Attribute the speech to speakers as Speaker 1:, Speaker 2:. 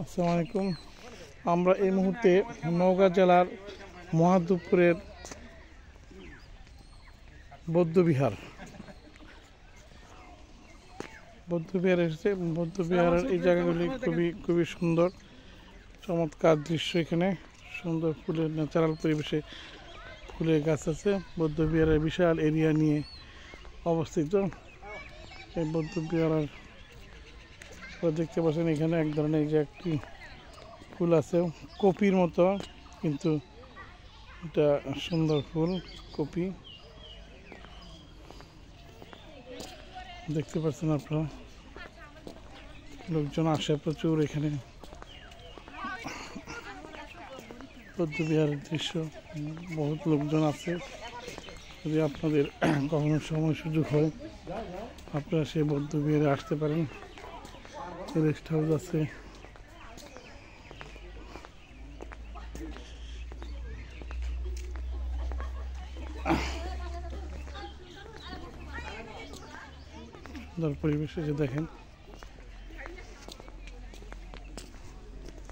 Speaker 1: আসসালামু আলাইকুম। আমরা এই মুহূর্তে নওগাঁ জেলার মহাদেবপুরের বৌদ্ধবিহার এসেছে। বৌদ্ধবিহারের এই জায়গাগুলি খুবই সুন্দর, চমৎকার দৃশ্য। এখানে সুন্দর ফুলের ন্যাচারাল পরিবেশে ফুলের গাছ আছে। বৌদ্ধবিহারের বিশাল এরিয়া নিয়ে অবস্থিত এই বৌদ্ধবিহারের। দেখতে পাচ্ছেন এখানে এক ধরনের যে একটি ফুল আছে কপির মতো, কিন্তু এটা সুন্দর ফুল কপি। দেখতে পাচ্ছেন আপনারা, লোকজন আসে প্রচুর এখানে। বৌদ্ধবিহারের দৃশ্য, বহুত লোকজন আছে। যদি আপনাদের কখনো সময় সুযোগ হয় আপনারা সেই বৌদ্ধবিহারে আসতে পারেন। রেস্ট হাউস আছে। সুন্দর পরিবেশে যে দেখেন।